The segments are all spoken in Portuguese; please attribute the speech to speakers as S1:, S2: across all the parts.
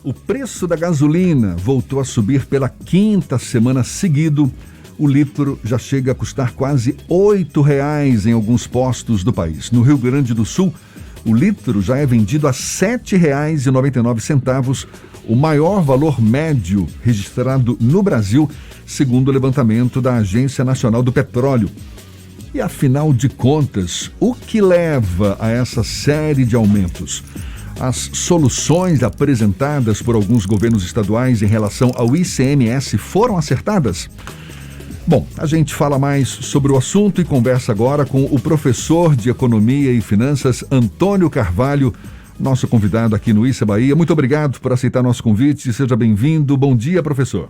S1: O preço da gasolina voltou a subir pela quinta semana seguida. O litro já chega a custar quase R$ 8 em alguns postos do país. No Rio Grande do Sul, o litro já é vendido a R$ 7,99, o maior valor médio registrado no Brasil, segundo o levantamento da Agência Nacional do Petróleo. E afinal de contas, o que leva a essa série de aumentos? As soluções apresentadas por alguns governos estaduais em relação ao ICMS foram acertadas? Bom, a gente fala mais sobre o assunto e conversa agora com o professor de Economia e Finanças, Antônio Carvalho, nosso convidado aqui no Issa Bahia. Muito obrigado por aceitar nosso convite, seja bem-vindo. Bom dia, professor.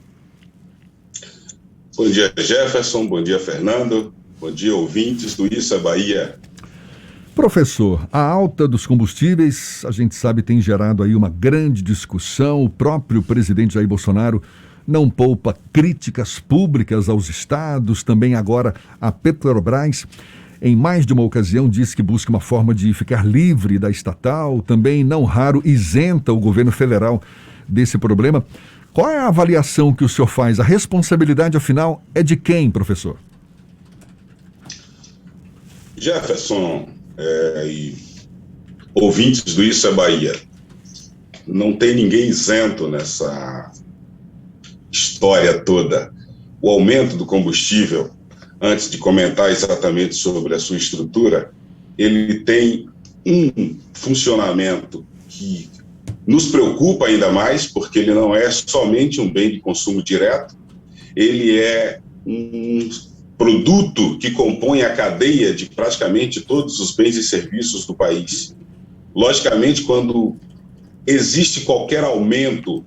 S2: Bom dia, Jefferson. Bom dia, Fernando. Bom dia, ouvintes do Issa Bahia.
S1: Professor, a alta dos combustíveis, a gente sabe, tem gerado aí uma grande discussão. O próprio presidente Jair Bolsonaro não poupa críticas públicas aos estados, também agora a Petrobras. Em mais de uma ocasião disse que busca uma forma de ficar livre da estatal, também não raro isenta o governo federal desse problema. Qual é a avaliação que o senhor faz? A responsabilidade, afinal, é de quem, professor?
S2: Jefferson e ouvintes do Issa Bahia, não tem ninguém isento nessa história toda. O aumento do combustível, antes de comentar exatamente sobre a sua estrutura, ele tem um funcionamento que nos preocupa ainda mais, porque ele não é somente um bem de consumo direto, ele é um produto que compõe a cadeia de praticamente todos os bens e serviços do país. Logicamente, quando existe qualquer aumento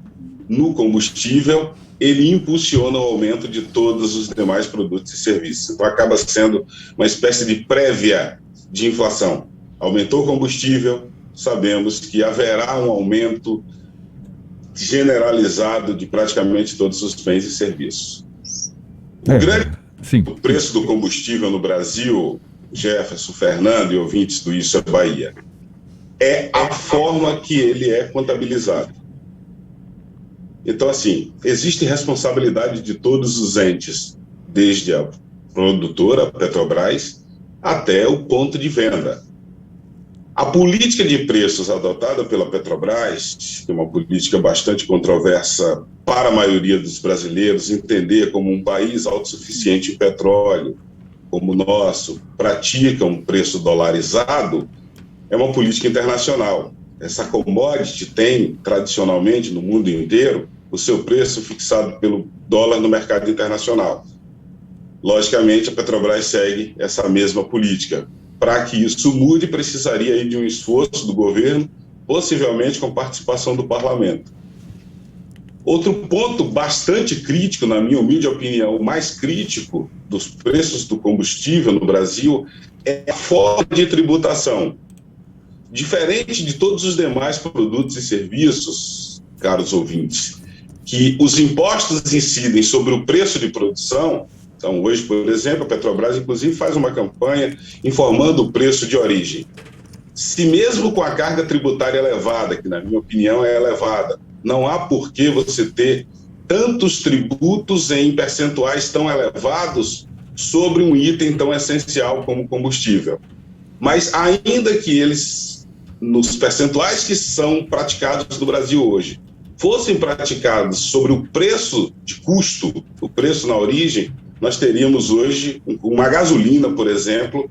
S2: no combustível, ele impulsiona o aumento de todos os demais produtos e serviços. Então, acaba sendo uma espécie de prévia de inflação. Aumentou o combustível, sabemos que haverá um aumento generalizado de praticamente todos os bens e serviços. O preço do combustível no Brasil, Jefferson, Fernando e ouvintes do Isso é Bahia, é a forma que ele é contabilizado. Então, assim, existe responsabilidade de todos os entes, desde a produtora, a Petrobras, até o ponto de venda. A política de preços adotada pela Petrobras, que é uma política bastante controversa para a maioria dos brasileiros, entender como um país autossuficiente em petróleo, como o nosso, pratica um preço dolarizado, é uma política internacional. Essa commodity tem, tradicionalmente, no mundo inteiro, o seu preço fixado pelo dólar no mercado internacional. Logicamente, a Petrobras segue essa mesma política. Para que isso mude, precisaria aí de um esforço do governo, possivelmente com participação do parlamento. Outro ponto bastante crítico, na minha humilde opinião, o mais crítico dos preços do combustível no Brasil é a forma de tributação. Diferente de todos os demais produtos e serviços, caros ouvintes, que os impostos incidem sobre o preço de produção. Então, hoje, por exemplo, a Petrobras, inclusive, faz uma campanha informando o preço de origem. Se mesmo com a carga tributária elevada, que na minha opinião é elevada, não há por que você ter tantos tributos em percentuais tão elevados sobre um item tão essencial como combustível. Mas ainda que eles, nos percentuais que são praticados no Brasil hoje, fossem praticados sobre o preço de custo, o preço na origem, nós teríamos hoje uma gasolina, por exemplo,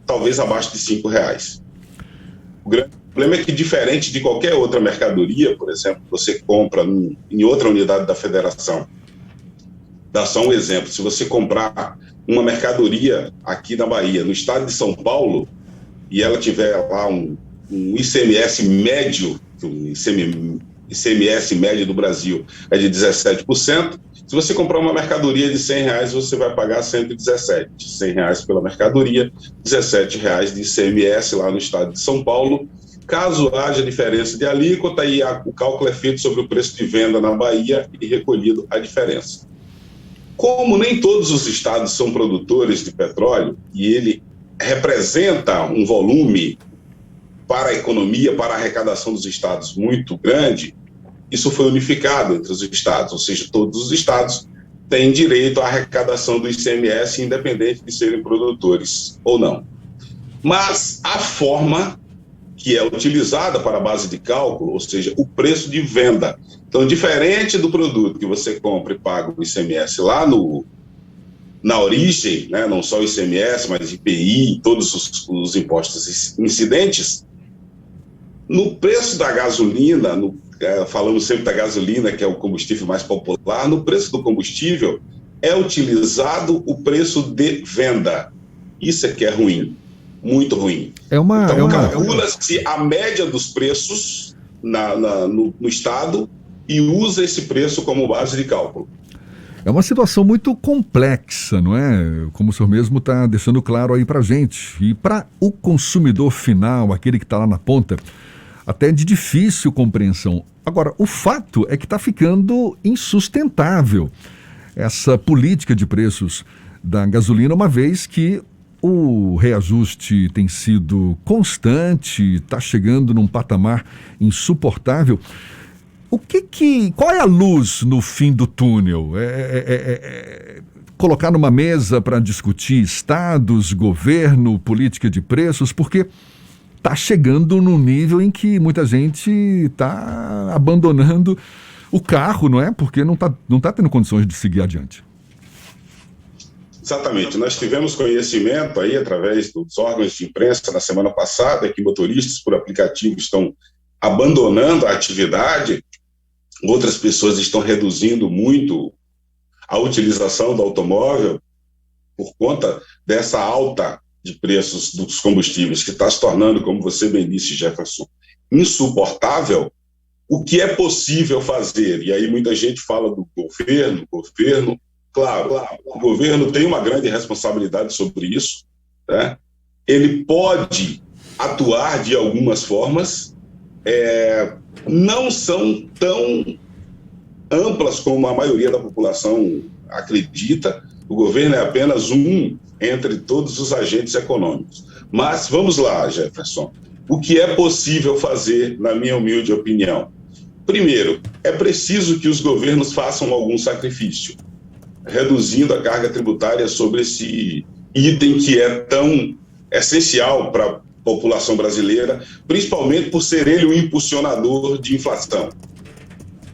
S2: talvez abaixo de R$5. O grande problema é que, diferente de qualquer outra mercadoria, por exemplo, você compra em outra unidade da federação, dá só um exemplo, se você comprar uma mercadoria aqui na Bahia, no estado de São Paulo, e ela tiver lá um ICMS médio, o ICMS médio do Brasil é de 17%, se você comprar uma mercadoria de R$100, você vai pagar 117, R$100 pela mercadoria, R$17 de ICMS lá no estado de São Paulo. Caso haja diferença de alíquota, aí o cálculo é feito sobre o preço de venda na Bahia e recolhido a diferença. Como nem todos os estados são produtores de petróleo, e ele representa um volume para a economia, para a arrecadação dos estados muito grande, isso foi unificado entre os estados, ou seja, todos os estados têm direito à arrecadação do ICMS, independente de serem produtores ou não. Mas a forma que é utilizada para a base de cálculo, ou seja, o preço de venda. Então, diferente do produto que você compra e paga o ICMS lá na origem, né, não só o ICMS, mas IPI, todos os impostos incidentes, no preço da gasolina, falamos sempre da gasolina, que é o combustível mais popular, no preço do combustível é utilizado o preço de venda. Isso é que é ruim, muito ruim. Então, calcula-se a média dos preços no Estado e usa esse preço como base de cálculo.
S1: É uma situação muito complexa, não é? Como o senhor mesmo está deixando claro aí para a gente. E para o consumidor final, aquele que está lá na ponta, até de difícil compreensão. Agora, o fato é que está ficando insustentável essa política de preços da gasolina, uma vez que o reajuste tem sido constante, está chegando num patamar insuportável. Qual é a luz no fim do túnel? Colocar numa mesa para discutir estados, governo, política de preços, porque está chegando num nível em que muita gente está abandonando o carro, não é? Porque não tá tendo condições de seguir adiante.
S2: Exatamente. Nós tivemos conhecimento aí, através dos órgãos de imprensa, na semana passada, que motoristas por aplicativo estão abandonando a atividade, outras pessoas estão reduzindo muito a utilização do automóvel por conta dessa alta de preços dos combustíveis, que está se tornando, como você bem disse, Jefferson, insuportável. O que é possível fazer? E aí muita gente fala do governo. Claro, o governo tem uma grande responsabilidade sobre isso, né? Ele pode atuar de algumas formas, não são tão amplas como a maioria da população acredita. O governo é apenas um entre todos os agentes econômicos. Mas vamos lá, Jefferson. O que é possível fazer, na minha humilde opinião? Primeiro, é preciso que os governos façam algum sacrifício, reduzindo a carga tributária sobre esse item que é tão essencial para a população brasileira, principalmente por ser ele o impulsionador de inflação.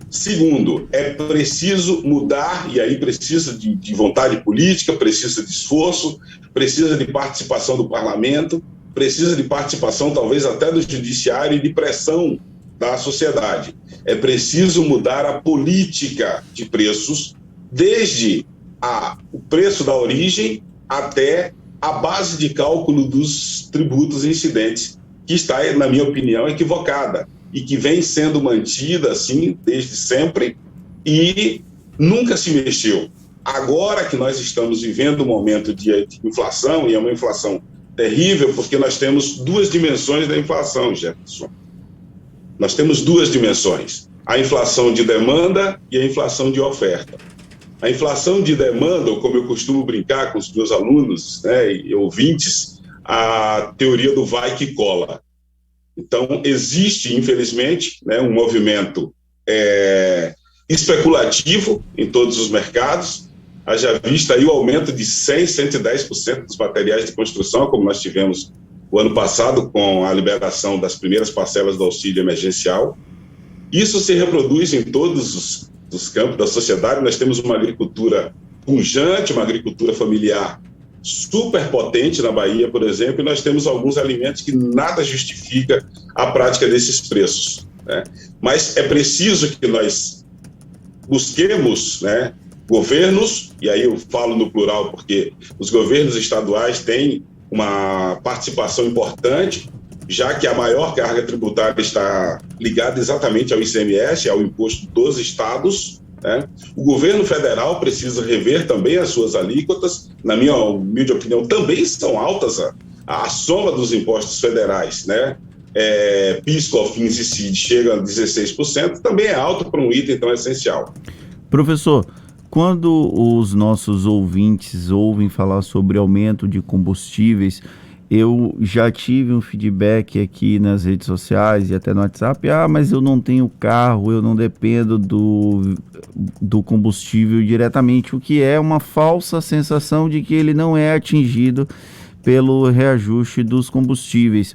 S2: Segundo, é preciso mudar, e aí precisa de vontade política, precisa de esforço, precisa de participação do parlamento, precisa de participação talvez até do judiciário e de pressão da sociedade. É preciso mudar a política de preços, desde o preço da origem até a base de cálculo dos tributos incidentes, que está, na minha opinião, equivocada e que vem sendo mantida assim desde sempre e nunca se mexeu. Agora que nós estamos vivendo um momento de inflação, e é uma inflação terrível, porque nós temos duas dimensões da inflação, Jefferson. Nós temos duas dimensões: a inflação de demanda e a inflação de oferta. A inflação de demanda, ou como eu costumo brincar com os meus alunos, né, e ouvintes, a teoria do vai que cola. Então, existe, infelizmente, né, um movimento especulativo em todos os mercados. Haja vista aí o aumento de 100%, 110% dos materiais de construção, como nós tivemos o ano passado com a liberação das primeiras parcelas do auxílio emergencial. Isso se reproduz em todos os campos da sociedade. Nós temos uma agricultura pujante, uma agricultura familiar super potente na Bahia, por exemplo, e nós temos alguns alimentos que nada justifica a prática desses preços, né? Mas é preciso que nós busquemos, né, governos, e aí eu falo no plural porque os governos estaduais têm uma participação importante, já que a maior carga tributária está ligada exatamente ao ICMS, ao imposto dos estados, né? O governo federal precisa rever também as suas alíquotas. Na minha humilde opinião, também são altas a soma dos impostos federais, né? PIS, COFINS e CID chega a 16%, também é alto para um item tão essencial.
S3: Professor, quando os nossos ouvintes ouvem falar sobre aumento de combustíveis, eu já tive um feedback aqui nas redes sociais e até no WhatsApp, mas eu não tenho carro, eu não dependo do combustível diretamente, o que é uma falsa sensação de que ele não é atingido pelo reajuste dos combustíveis.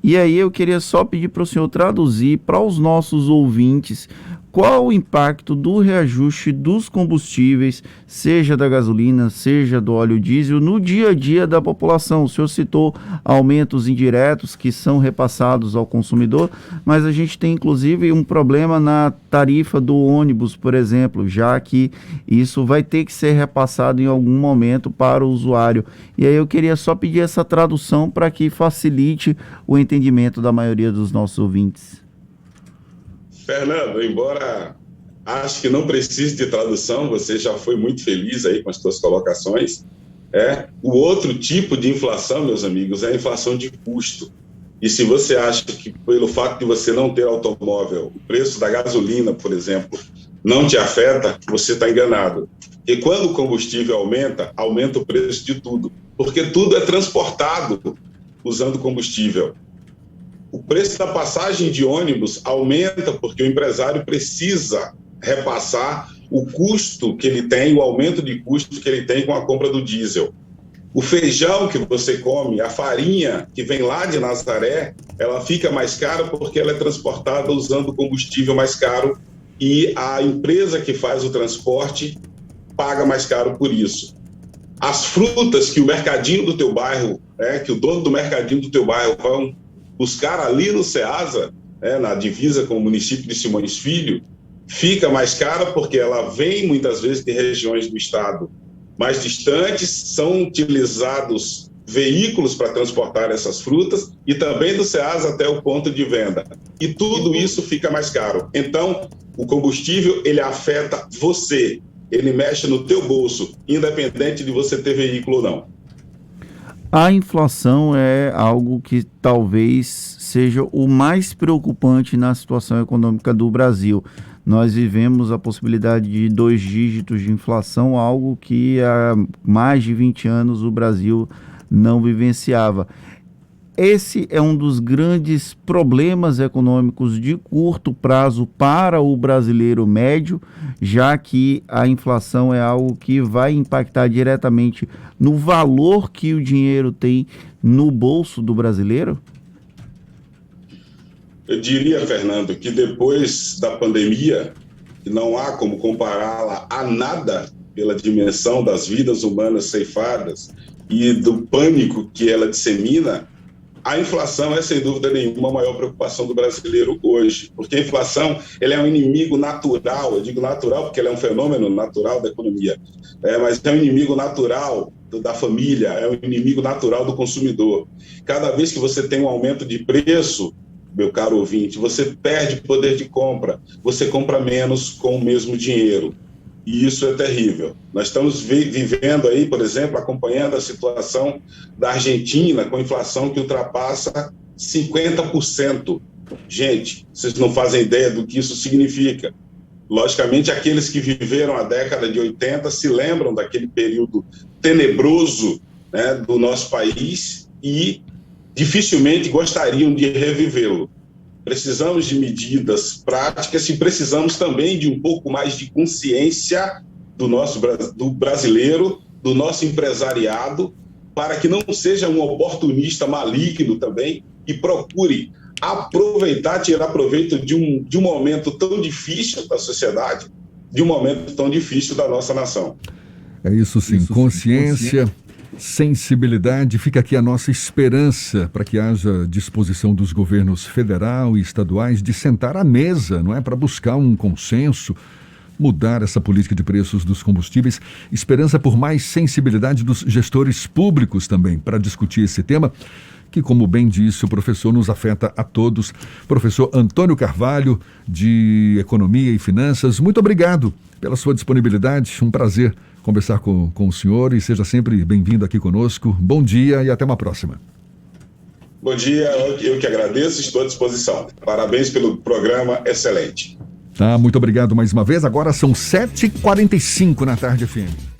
S3: E aí eu queria só pedir para o senhor traduzir para os nossos ouvintes qual o impacto do reajuste dos combustíveis, seja da gasolina, seja do óleo diesel, no dia a dia da população. O senhor citou aumentos indiretos que são repassados ao consumidor, mas a gente tem inclusive um problema na tarifa do ônibus, por exemplo, já que isso vai ter que ser repassado em algum momento para o usuário. E aí eu queria só pedir essa tradução para que facilite o entendimento da maioria dos nossos ouvintes.
S2: Fernando, embora acho que não precise de tradução, você já foi muito feliz aí com as suas colocações. O outro tipo de inflação, meus amigos, é a inflação de custo. E se você acha que pelo fato de você não ter automóvel, o preço da gasolina, por exemplo, não te afeta, você está enganado. E quando o combustível aumenta, aumenta o preço de tudo, porque tudo é transportado usando combustível. O preço da passagem de ônibus aumenta porque o empresário precisa repassar o custo que ele tem, o aumento de custo que ele tem com a compra do diesel. O feijão que você come, a farinha que vem lá de Nazaré, ela fica mais cara porque ela é transportada usando combustível mais caro e a empresa que faz o transporte paga mais caro por isso. As frutas que o mercadinho do teu bairro, que o dono do mercadinho do teu bairro vão buscar ali no Ceasa, na divisa com o município de Simões Filho, fica mais cara porque ela vem muitas vezes de regiões do estado mais distantes, são utilizados veículos para transportar essas frutas e também do Ceasa até o ponto de venda. E tudo isso fica mais caro. Então, o combustível, ele afeta você, ele mexe no teu bolso, independente de você ter veículo ou não.
S3: A inflação é algo que talvez seja o mais preocupante na situação econômica do Brasil. Nós vivemos a possibilidade de 2 dígitos de inflação, algo que há mais de 20 anos o Brasil não vivenciava. Esse é um dos grandes problemas econômicos de curto prazo para o brasileiro médio, já que a inflação é algo que vai impactar diretamente no valor que o dinheiro tem no bolso do brasileiro?
S2: Eu diria, Fernando, que depois da pandemia, não há como compará-la a nada pela dimensão das vidas humanas ceifadas e do pânico que ela dissemina. A inflação é, sem dúvida nenhuma, a maior preocupação do brasileiro hoje, porque a inflação ela é um inimigo natural, eu digo natural porque ela é um fenômeno natural da economia, mas é um inimigo natural da família, é um inimigo natural do consumidor. Cada vez que você tem um aumento de preço, meu caro ouvinte, você perde poder de compra, você compra menos com o mesmo dinheiro. E isso é terrível. Nós estamos vivendo aí, por exemplo, acompanhando a situação da Argentina com inflação que ultrapassa 50%. Gente, vocês não fazem ideia do que isso significa. Logicamente, aqueles que viveram a década de 80 se lembram daquele período tenebroso, do nosso país e dificilmente gostariam de revivê-lo. Precisamos de medidas práticas e precisamos também de um pouco mais de consciência do brasileiro, do nosso empresariado, para que não seja um oportunista maligno também e procure aproveitar, tirar proveito de um momento tão difícil da sociedade, de um momento tão difícil da nossa nação.
S1: É isso sim, consciência, sensibilidade. Fica aqui a nossa esperança para que haja disposição dos governos federal e estaduais de sentar à mesa, não é, para buscar um consenso, mudar essa política de preços dos combustíveis. Esperança por mais sensibilidade dos gestores públicos também para discutir esse tema, que, como bem disse o professor, nos afeta a todos. Professor Antônio Carvalho, de Economia e Finanças, muito obrigado pela sua disponibilidade. Um prazer conversar com o senhor e seja sempre bem-vindo aqui conosco. Bom dia e até uma próxima.
S2: Bom dia, eu que agradeço, estou à disposição. Parabéns pelo programa excelente.
S1: Muito obrigado mais uma vez. Agora são 7h45 na Tarde FM.